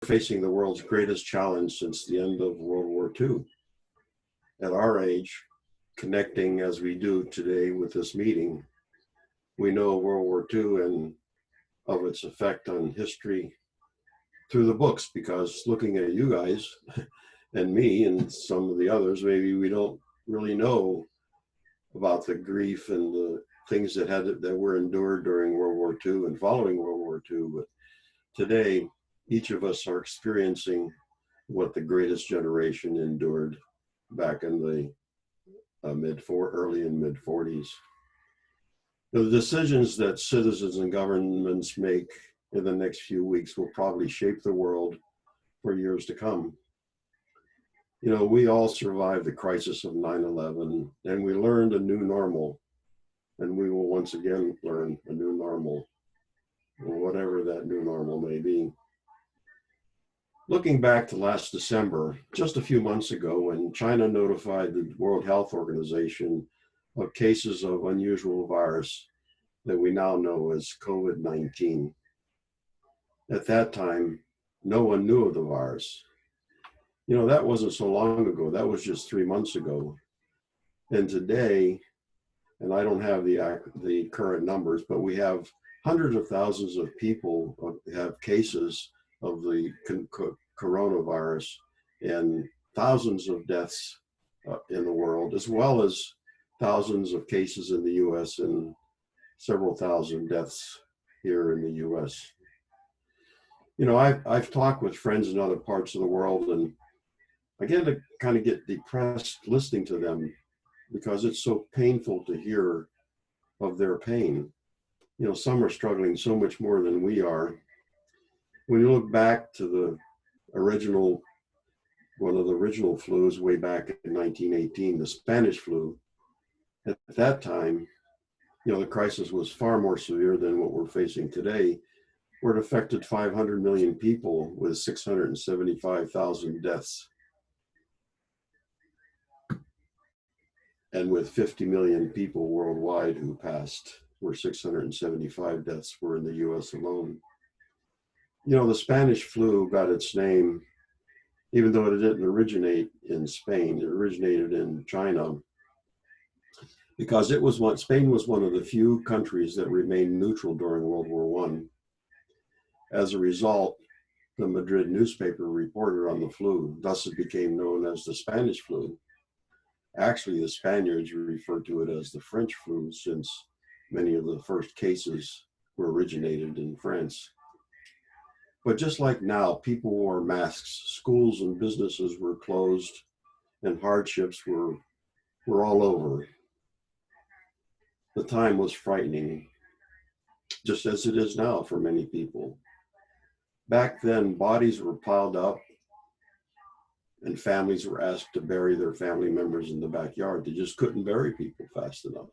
facing the world's greatest challenge since the end of World War II. At our age, connecting as we do today with this meeting, we know World War II and of its effect on history through the books, because looking at you guys and me and some of the others, maybe we don't really know about the grief and the things that were endured during World War II and following World War II. But today, each of us are experiencing what the greatest generation endured back in the early and mid 40s. The decisions that citizens and governments make in the next few weeks will probably shape the world for years to come. You know, we all survived the crisis of 9/11, and we learned a new normal, and we will once again learn a new normal, or whatever that new normal may be. Looking back to last December, just a few months ago, when China notified the World Health Organization of cases of unusual virus that we now know as COVID-19. At that time, no one knew of the virus. You know, that wasn't so long ago. That was just 3 months ago. And today, and I don't have the current numbers, but we have hundreds of thousands of people have cases of the coronavirus, and thousands of deaths in the world, as well as thousands of cases in the US and several thousand deaths here in the US. You know, I've talked with friends in other parts of the world, and I get depressed listening to them because it's so painful to hear of their pain. You know, some are struggling so much more than we are. When you look back to one of the original flus way back in 1918, the Spanish flu, at that time, you know, the crisis was far more severe than what we're facing today, where it affected 500 million people with 675,000 deaths. And with 50 million people worldwide who passed, where 675 deaths were in the US alone. You know, the Spanish flu got its name, even though it didn't originate in Spain, it originated in China, because Spain was one of the few countries that remained neutral during World War I. As a result, the Madrid newspaper reported on the flu, thus it became known as the Spanish flu. Actually, the Spaniards referred to it as the French flu, since many of the first cases were originated in France. But just like now, people wore masks, schools and businesses were closed, and hardships were all over. The time was frightening, just as it is now for many people. Back then, bodies were piled up, and families were asked to bury their family members in the backyard. They just couldn't bury people fast enough.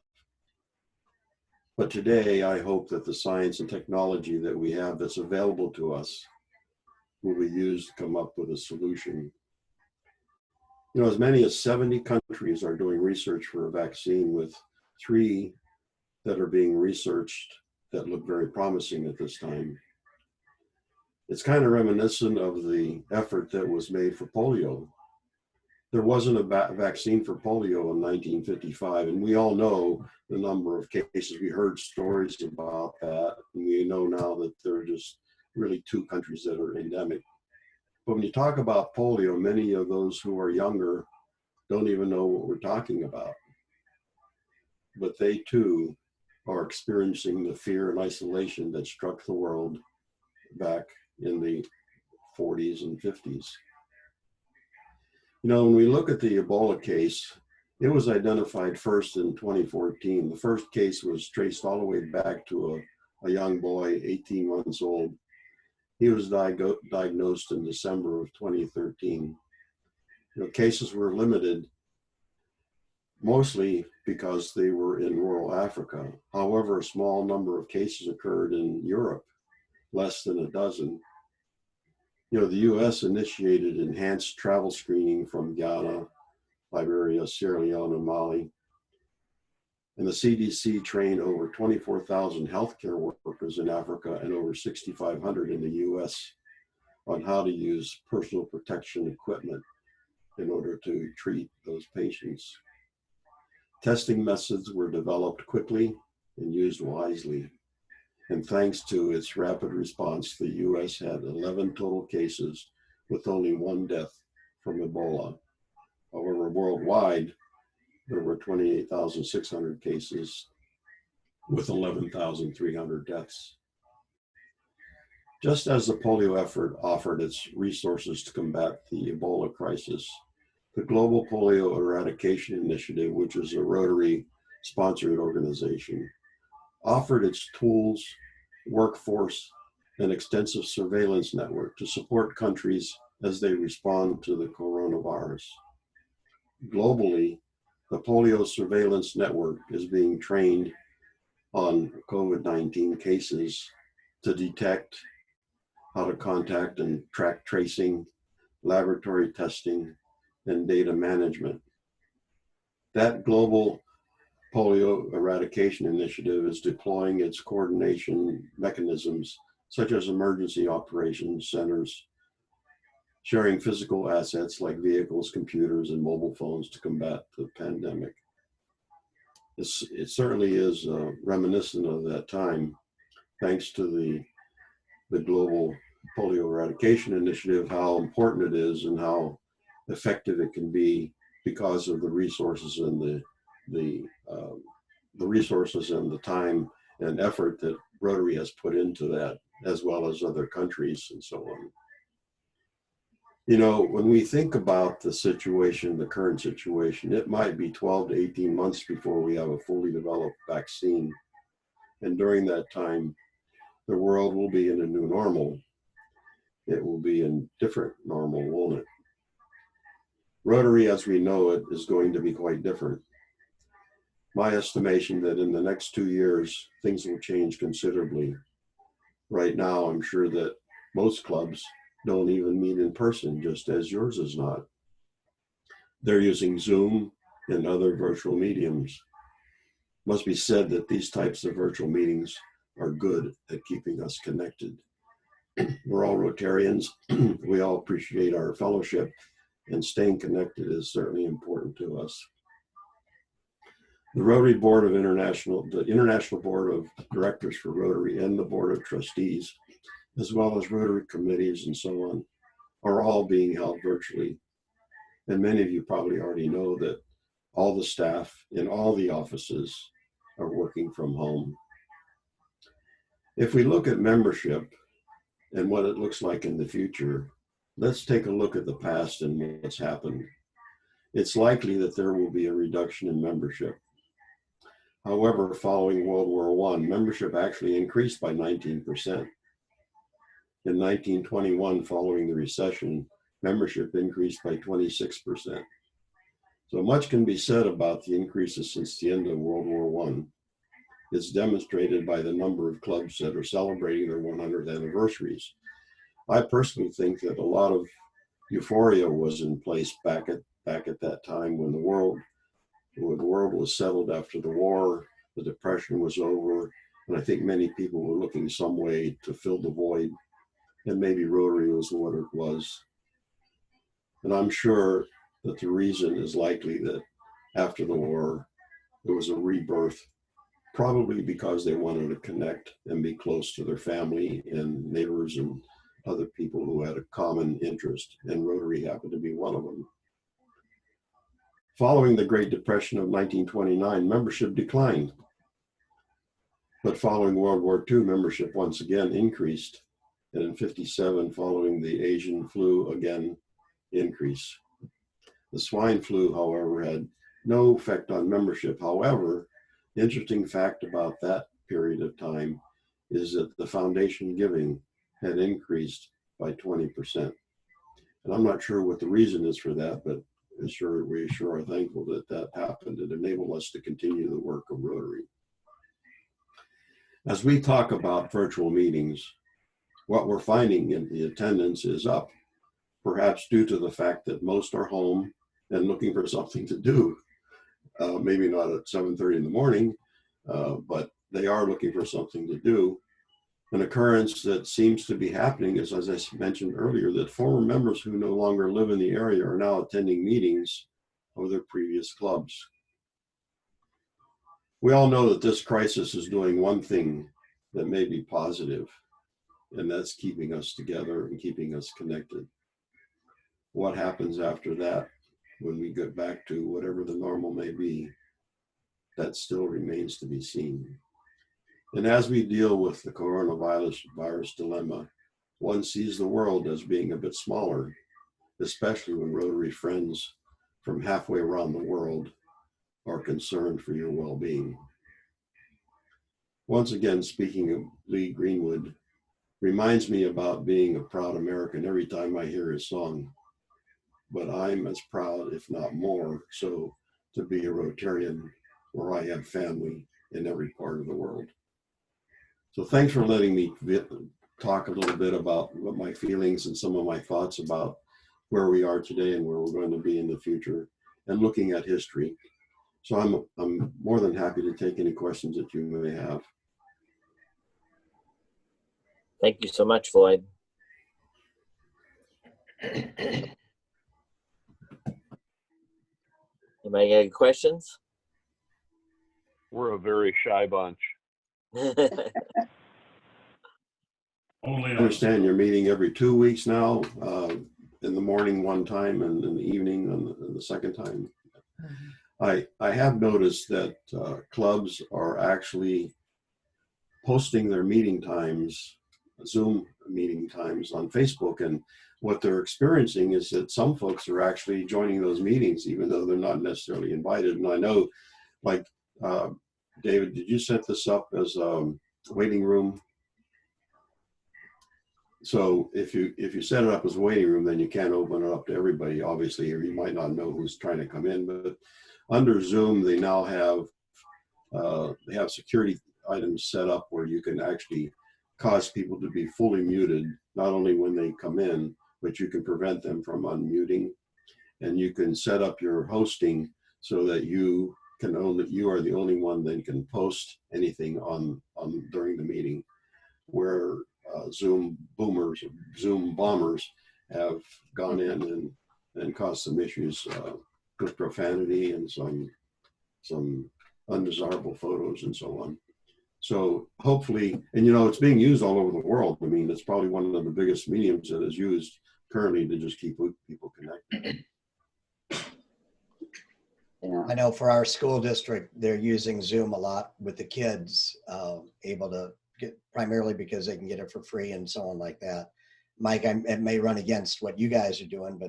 But today, I hope that the science and technology that we have that's available to us will be used to come up with a solution. You know, as many as 70 countries are doing research for a vaccine, with 3 that are being researched that look very promising at this time. It's kind of reminiscent of the effort that was made for polio. There wasn't a vaccine for polio in 1955, and we all know the number of cases. We heard stories about that, and we know now that there are just really 2 countries that are endemic. But when you talk about polio, many of those who are younger don't even know what we're talking about. But they too are experiencing the fear and isolation that struck the world back in the 40s and 50s. You know, when we look at the Ebola case, it was identified first in 2014. The first case was traced all the way back to a young boy, 18 months old. He was diagnosed in December of 2013. You know, cases were limited, mostly because they were in rural Africa. However, a small number of cases occurred in Europe, less than a dozen. You know, the US initiated enhanced travel screening from Ghana, Liberia, Sierra Leone, and Mali. And the CDC trained over 24,000 healthcare workers in Africa and over 6,500 in the US. on how to use personal protection equipment in order to treat those patients. Testing methods were developed quickly and used wisely. And thanks to its rapid response, the US had 11 total cases with only one death from Ebola. However, worldwide, there were 28,600 cases with 11,300 deaths. Just as the polio effort offered its resources to combat the Ebola crisis, the Global Polio Eradication Initiative, which is a Rotary sponsored organization, offered its tools, workforce, and extensive surveillance network to support countries as they respond to the coronavirus. Globally, the polio surveillance network is being trained on COVID-19 cases to detect, how to contact and track tracing, laboratory testing, and data management. That global polio eradication initiative is deploying its coordination mechanisms, such as emergency operations centers, sharing physical assets like vehicles, computers, and mobile phones to combat the pandemic. It certainly is reminiscent of that time, thanks to the global polio eradication initiative, how important it is and how effective it can be because of the resources and the resources and the time and effort that Rotary has put into that, as well as other countries and so on. You know, when we think about the situation, the current situation, it might be 12 to 18 months before we have a fully developed vaccine. And during that time, the world will be in a new normal. It will be a different normal, won't it? Rotary, as we know it, is going to be quite different. My estimation that in the next 2 years, things will change considerably. Right now, I'm sure that most clubs don't even meet in person, just as yours is not. They're using Zoom and other virtual mediums. Must be said that these types of virtual meetings are good at keeping us connected. We're all Rotarians. We all appreciate our fellowship, and staying connected is certainly important to us. The Rotary Board of the International Board of Directors for Rotary, and the Board of Trustees, as well as Rotary committees and so on, are all being held virtually. And many of you probably already know that all the staff in all the offices are working from home. If we look at membership and what it looks like in the future, let's take a look at the past and what's happened. It's likely that there will be a reduction in membership. However, following World War I, membership actually increased by 19%. In 1921, following the recession, membership increased by 26%. So much can be said about the increases since the end of World War I. It's demonstrated by the number of clubs that are celebrating their 100th anniversaries. I personally think that a lot of euphoria was in place back at that time when the world was settled after the war, the Depression was over, and I think many people were looking some way to fill the void, and maybe Rotary was what it was. And I'm sure that the reason is likely that after the war, there was a rebirth, probably because they wanted to connect and be close to their family and neighbors and other people who had a common interest, and Rotary happened to be one of them. Following the Great Depression of 1929, membership declined. But following World War II, membership once again increased. And in 1957, following the Asian flu, again increased. The swine flu, however, had no effect on membership. However, the interesting fact about that period of time is that the foundation giving had increased by 20%. And I'm not sure what the reason is for that, but we sure are thankful that that happened. It enabled us to continue the work of Rotary. As we talk about virtual meetings, what we're finding in the attendance is up, perhaps due to the fact that most are home and looking for something to do. Maybe not at 7:30 in the morning, but they are looking for something to do. An occurrence that seems to be happening is, as I mentioned earlier, that former members who no longer live in the area are now attending meetings of their previous clubs. We all know that this crisis is doing one thing that may be positive, and that's keeping us together and keeping us connected. What happens after that, when we get back to whatever the normal may be, that still remains to be seen. And as we deal with the coronavirus dilemma, one sees the world as being a bit smaller, especially when Rotary friends from halfway around the world are concerned for your well-being. Once again, speaking of Lee Greenwood, reminds me about being a proud American every time I hear his song. But I'm as proud, if not more, so to be a Rotarian where I have family in every part of the world. So thanks for letting me talk a little bit about what my feelings and some of my thoughts about where we are today and where we're going to be in the future and looking at history. So I'm more than happy to take any questions that you may have. Thank you so much, Floyd. Anybody got any questions? We're a very shy bunch. I understand you're meeting every 2 weeks now, in the morning one time and in the evening on the second time. I have noticed that clubs are actually posting their meeting times, Zoom meeting times on Facebook, and what they're experiencing is that some folks are actually joining those meetings even though they're not necessarily invited. And I know, like, David, did you set this up as a waiting room? So if you set it up as a waiting room, then you can't open it up to everybody, obviously, or you might not know who's trying to come in. But under Zoom, they now have security items set up where you can actually cause people to be fully muted, not only when they come in, but you can prevent them from unmuting, and you can set up your hosting so that you are the only one that can post anything on during the meeting, where Zoom bombers have gone in and caused some issues with profanity and some undesirable photos and so on. So hopefully, and it's being used all over the world. I mean, it's probably one of the biggest mediums that is used currently to just keep people connected. Yeah. I know for our school district, they're using Zoom a lot with the kids, able to get, primarily because they can get it for free and so on like that. Mike, it may run against what you guys are doing,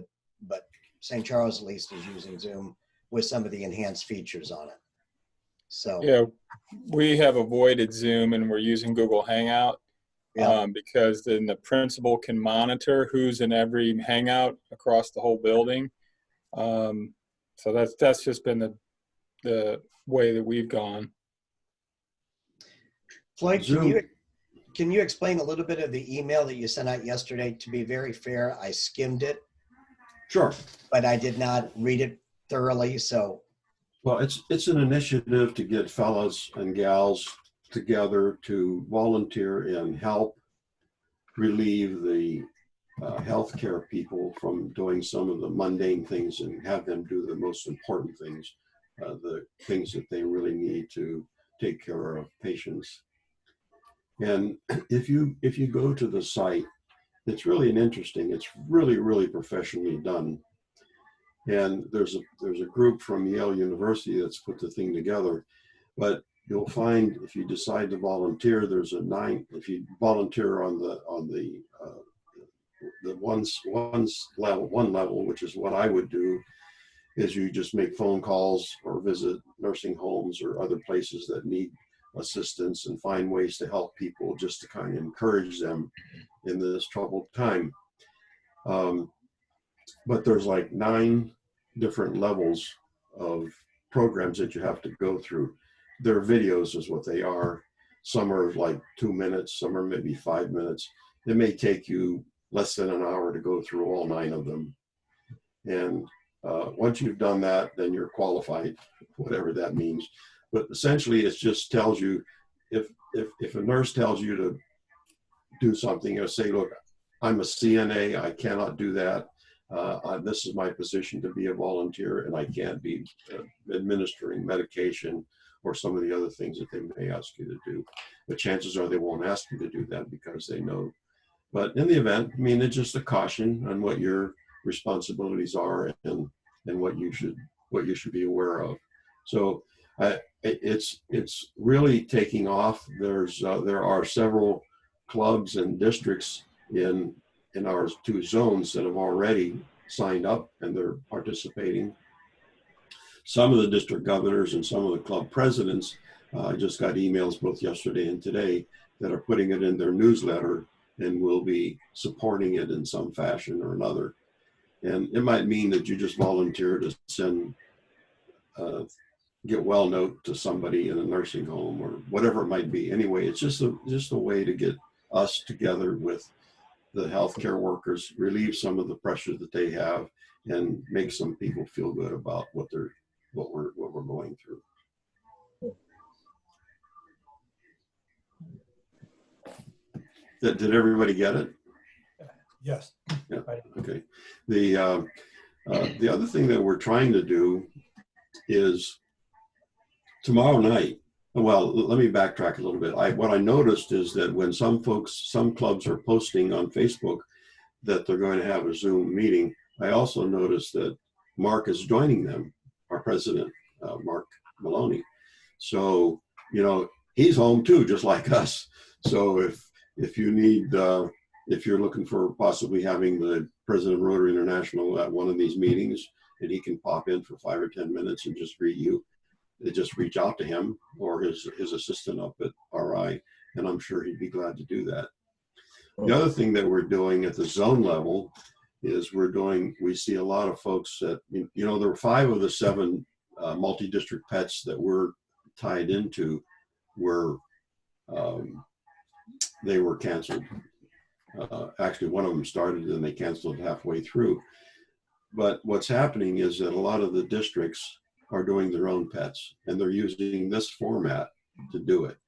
but St. Charles at least is using Zoom with some of the enhanced features on it. So yeah, we have avoided Zoom and we're using Google Hangout, because then the principal can monitor who's in every Hangout across the whole building. So that's just been the way that we've gone. Floyd, can you explain a little bit of the email that you sent out yesterday? To be very fair, I skimmed it. Sure. But I did not read it thoroughly, so. Well, it's an initiative to get fellas and gals together to volunteer and help relieve the healthcare people from doing some of the mundane things and have them do the most important things, the things that they really need to take care of patients. And if you go to the site, it's really it's really professionally done. And there's a group from Yale University that's put the thing together. But you'll find if you decide to volunteer, if you volunteer on the one level, which is what I would do, is you just make phone calls or visit nursing homes or other places that need assistance and find ways to help people, just to kind of encourage them in this troubled time. But there's like 9 different levels of programs that you have to go through. Their videos is what they are. Some are like 2 minutes, some are maybe 5 minutes. It may take you less than an hour to go through all 9 of them. And once you've done that, then you're qualified, whatever that means. But essentially, it just tells you, if a nurse tells you to do something or say, look, I'm a CNA, I cannot do that. This is my position to be a volunteer, and I can't be administering medication or some of the other things that they may ask you to do. But chances are they won't ask you to do that because they know. But in the event, I mean, it's just a caution on what your responsibilities are and what you should be aware of. So it's really taking off. There are several clubs and districts in our 2 zones that have already signed up and they're participating. Some of the district governors and some of the club presidents, I just got emails both yesterday and today that are putting it in their newsletter and will be supporting it in some fashion or another. And it might mean that you just volunteer to send get well note to somebody in a nursing home or whatever it might be. Anyway, it's just a way to get us together with the healthcare workers, relieve some of the pressure that they have, and make some people feel good about what we're going through. Did everybody get it? Yes. Yeah. Okay. The other thing that we're trying to do is tomorrow night. Well, let me backtrack a little bit. What I noticed is that when some clubs are posting on Facebook that they're going to have a Zoom meeting, I also noticed that Mark is joining them, our president, Mark Maloney. So, he's home too, just like us. So if you need, if you're looking for possibly having the president of Rotary International at one of these meetings, and he can pop in for 5 or 10 minutes and just greet you, just reach out to him or his assistant up at RI, and I'm sure he'd be glad to do that. The other thing that we're doing at the zone level is we see a lot of folks that, there were 5 of the 7 multi-district pets that we're tied into they were canceled. Actually, one of them started and they canceled halfway through. But what's happening is that a lot of the districts are doing their own pets, and they're using this format to do it.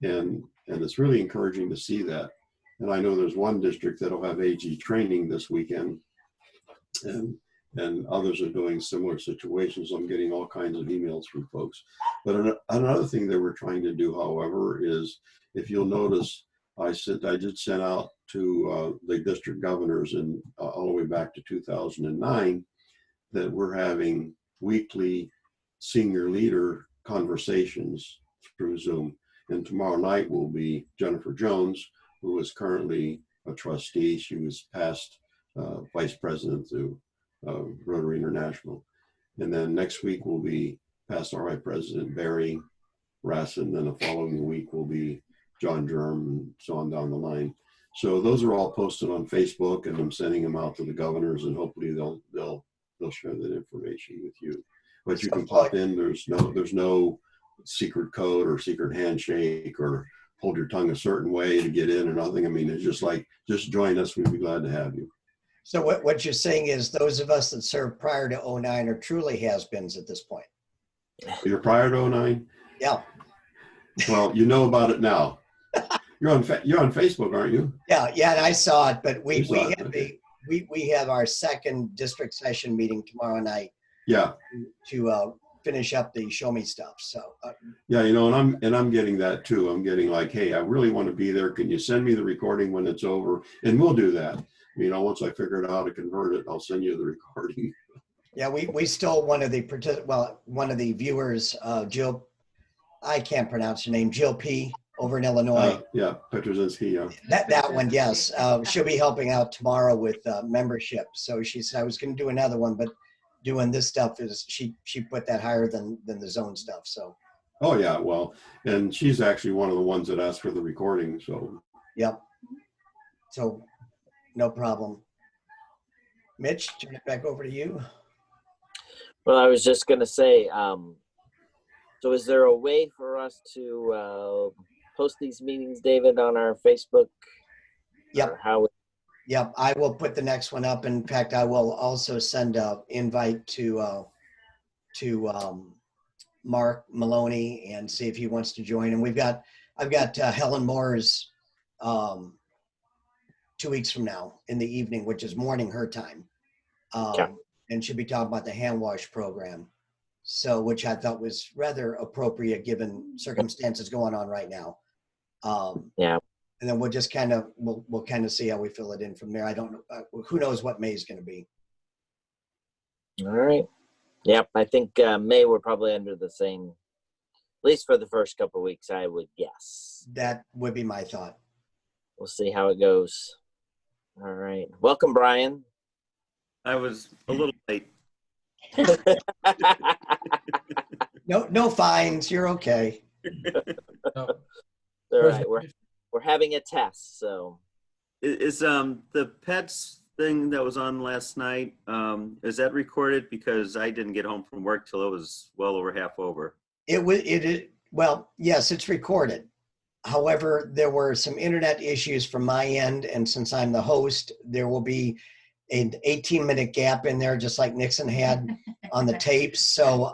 And it's really encouraging to see that. And I know there's one district that'll have AG training this weekend, and others are doing similar situations. I'm getting all kinds of emails from folks. But another thing that we're trying to do, however, is if you'll notice, I did send out to the district governors and all the way back to 2009 that we're having weekly senior leader conversations through Zoom. And tomorrow night will be Jennifer Jones, who is currently a trustee. She was past vice president to Rotary International. And then next week will be past RI President Barry Rassin. Then the following week will be John Germ and so on down the line. So those are all posted on Facebook, and I'm sending them out to the governors, and hopefully they'll share that information with you. But you can pop in. There's no secret code or secret handshake or hold your tongue a certain way to get in or nothing. I mean, it's just join us. We'd be glad to have you. So what you're saying is those of us that served prior to 09 are truly has-beens at this point. You're prior to 09? Yeah. Well, you know about it now. You're on Facebook, aren't you? Yeah, and I saw it, but we have our second district session meeting tomorrow night. Yeah. To finish up the show me stuff. So yeah, and I'm getting that too. I'm getting like, hey, I really want to be there. Can you send me the recording when it's over? And we'll do that. Once I figure out how to convert it, I'll send you the recording. Yeah, we stole one of the viewers, Jill. I can't pronounce her name. Jill P. over in Illinois. Yeah, Petrozinski. Yeah. That one, yes. She'll be helping out tomorrow with membership. So she said I was going to do another one, but doing this stuff is she put that higher than the zone stuff. So. Oh yeah, well, and she's actually one of the ones that asked for the recording. So. Yep. So, no problem. Mitch, turn it back over to you. Well, I was just going to say, so is there a way for us to post these meetings, David, on our Facebook? Yep. How? Yep. I will put the next one up. In fact, I will also send an invite to Mark Maloney and see if he wants to join. And I've got Helen Moore's 2 weeks from now in the evening, which is morning her time. Okay. And she'll be talking about the hand wash program. So, which I thought was rather appropriate given circumstances going on right now. Yeah. And then we'll just kind of, we'll kind of see how we fill it in from there. I don't know. Who knows what May is going to be. All right. Yep. I think May we're probably under the same, at least for the first couple of weeks, I would guess. That would be my thought. We'll see how it goes. All right. Welcome, Brian. I was a little late. No fines. You're okay. All right. We're having a test, so. Is the pets thing that was on last night, is that recorded? Because I didn't get home from work till it was well over half over. Well, yes, it's recorded. However, there were some internet issues from my end, and since I'm the host, there will be an 18-minute gap in there, just like Nixon had on the tapes. So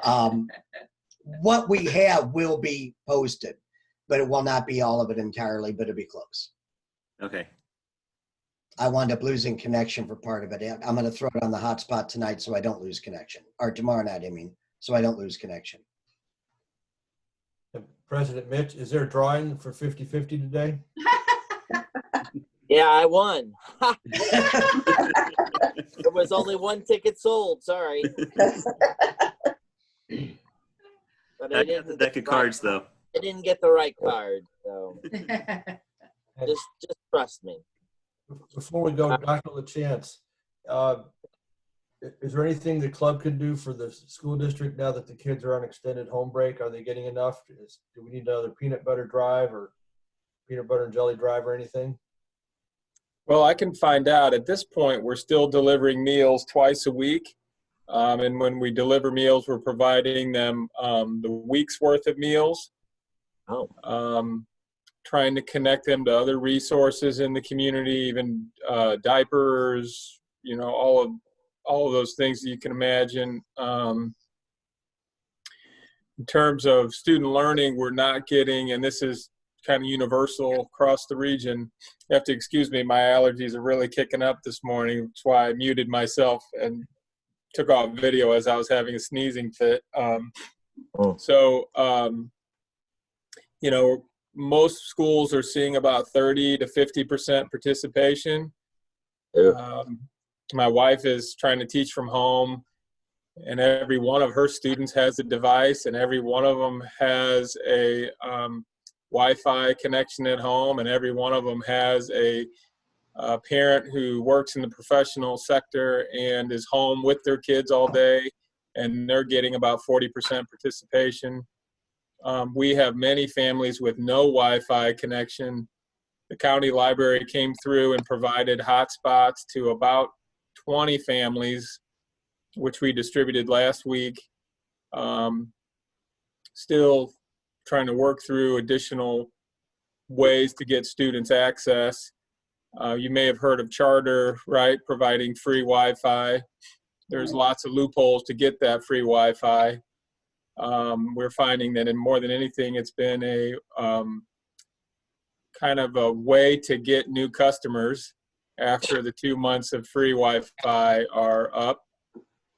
what we have will be posted, but it will not be all of it entirely, but it'll be close. Okay. I wound up losing connection for part of it. I'm going to throw it on the hotspot tonight so I don't lose connection. Or tomorrow night, I mean, so I don't lose connection. President Mitch, is there a drawing for 50-50 today? Yeah, I won. There was only one ticket sold. Sorry. But I got the deck of cards, though. I didn't get the right card, so just trust me. Before we go, Dr. LaChance, is there anything the club can do for the school district now that the kids are on extended home break? Are they getting enough? Do we need another peanut butter drive or peanut butter and jelly drive or anything? Well, I can find out. At this point, we're still delivering meals twice a week. And when we deliver meals, we're providing them the week's worth of meals. Oh. Trying to connect them to other resources in the community, even diapers, all of those things that you can imagine. In terms of student learning, we're not getting, and this is kind of universal across the region. You have to excuse me, my allergies are really kicking up this morning. That's why I muted myself and took off video as I was having a sneezing fit. Most schools are seeing about 30 to 50% participation. My wife is trying to teach from home, and every one of her students has a device, and every one of them has a Wi-Fi connection at home, and every one of them has a parent who works in the professional sector and is home with their kids all day, and they're getting about 40% participation. We have many families with no Wi-Fi connection. The county library came through and provided hotspots to about 20 families, which we distributed last week. Still trying to work through additional ways to get students access. You may have heard of Charter, right, providing free Wi-Fi. There's lots of loopholes to get that free Wi-Fi. We're finding that in more than anything, it's been a kind of a way to get new customers after the 2 months of free Wi-Fi are up.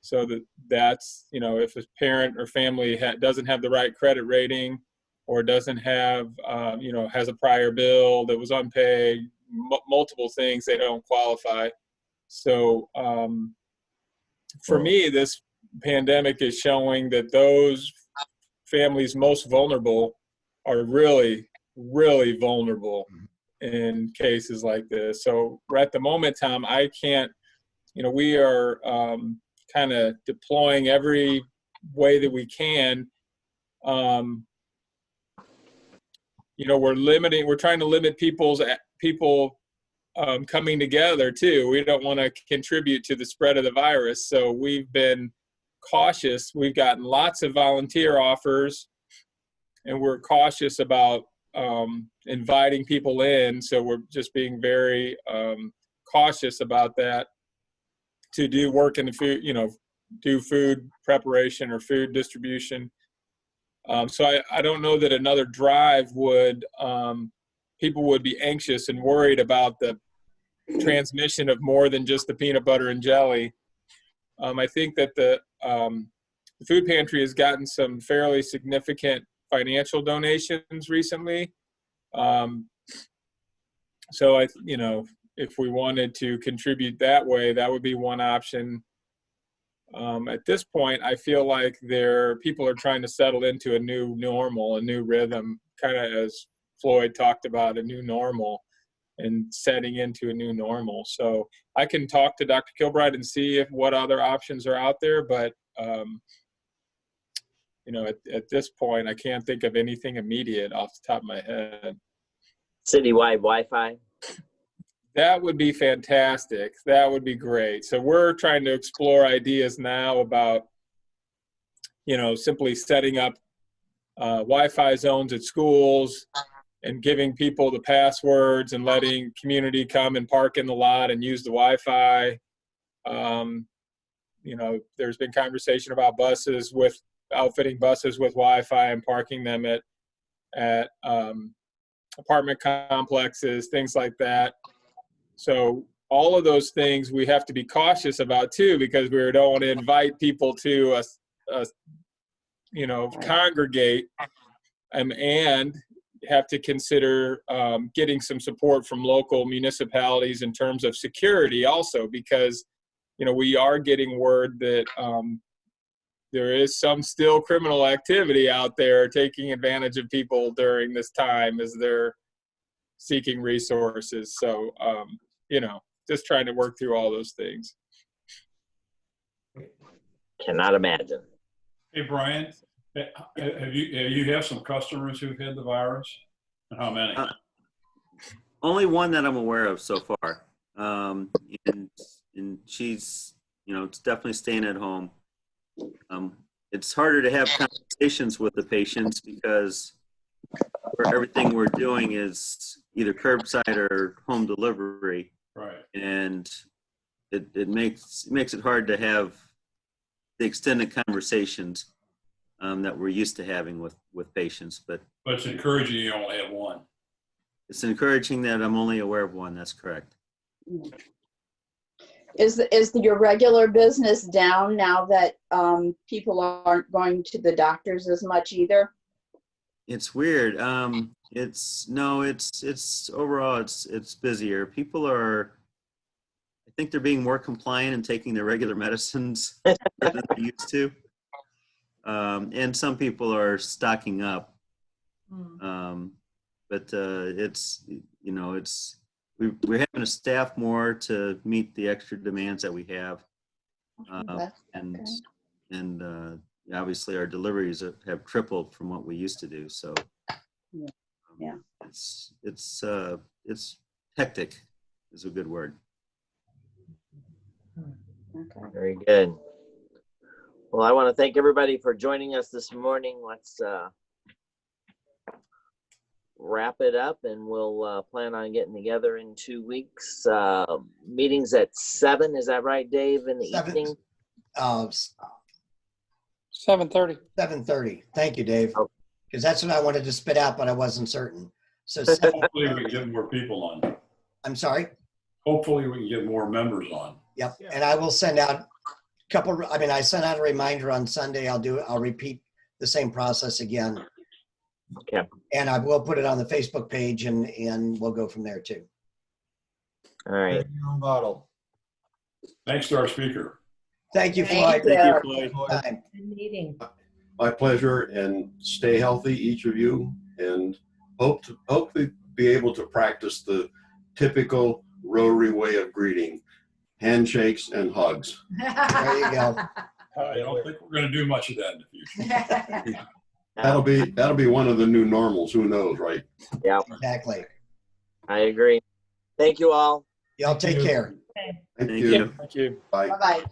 So that's, if a parent or family doesn't have the right credit rating or doesn't have, has a prior bill that was unpaid, multiple things, they don't qualify. So for me, this pandemic is showing that those families most vulnerable are really, really vulnerable in cases like this. So at the moment, Tom, I can't, we are kind of deploying every way that we can. We're trying to limit people coming together too. We don't want to contribute to the spread of the virus. So we've been cautious. We've gotten lots of volunteer offers, and we're cautious about inviting people in. So we're just being very cautious about that, to do work in the food, do food preparation or food distribution. So I don't know that another drive would, people would be anxious and worried about the transmission of more than just the peanut butter and jelly. I think that the food pantry has gotten some fairly significant financial donations recently. So if we wanted to contribute that way, that would be one option. At this point, I feel like people are trying to settle into a new normal, a new rhythm, kind of as Floyd talked about, a new normal and setting into a new normal. So I can talk to Dr. Kilbride and see what other options are out there, but at this point, I can't think of anything immediate off the top of my head. Citywide Wi-Fi. That would be fantastic. That would be great. So we're trying to explore ideas now about, simply setting up Wi-Fi zones at schools and giving people the passwords and letting community come and park in the lot and use the Wi-Fi. There's been conversation about outfitting buses with Wi-Fi and parking them at apartment complexes, things like that. So all of those things we have to be cautious about too, because we don't want to invite people to congregate and have to consider getting some support from local municipalities in terms of security also, because we are getting word that there is some still criminal activity out there taking advantage of people during this time as they're seeking resources. So just trying to work through all those things. Cannot imagine. Hey, Brian, you have some customers who've had the virus? And how many? Only one that I'm aware of so far. And she's, it's definitely staying at home. It's harder to have conversations with the patients because everything we're doing is either curbside or home delivery. Right. And it makes it hard to have the extended conversations that we're used to having with patients. But it's encouraging you only have one. It's encouraging that I'm only aware of one. That's correct. Is your regular business down now that people aren't going to the doctors as much either? It's weird. It's overall it's busier. People are, I think they're being more compliant and taking their regular medicines than they used to. And some people are stocking up. But we're having to staff more to meet the extra demands that we have. And obviously our deliveries have tripled from what we used to do. So it's hectic is a good word. Okay. Very good. Well, I want to thank everybody for joining us this morning. Let's wrap it up, and we'll plan on getting together in 2 weeks. Meetings at 7, is that right, Dave, in the evening? 7:30. 7:30. Thank you, Dave. Because that's what I wanted to spit out, but I wasn't certain. So hopefully we can get more people on. I'm sorry? Hopefully we can get more members on. Yep. And I will send out I sent out a reminder on Sunday. I'll repeat the same process again. Okay. And I will put it on the Facebook page and we'll go from there too. All right. Bottle. Thanks to our speaker. Thank you, Floyd. Thank you, Floyd. Good meeting. My pleasure, and stay healthy, each of you, and hope to be able to practice the typical Rotary way of greeting, handshakes and hugs. There you go. I don't think we're going to do much of that in the future. That'll be one of the new normals. Who knows, right? Yeah, Exactly. I agree. Thank you all. Y'all take care. Thank Thank you. you. Thank you. Bye. Bye-bye.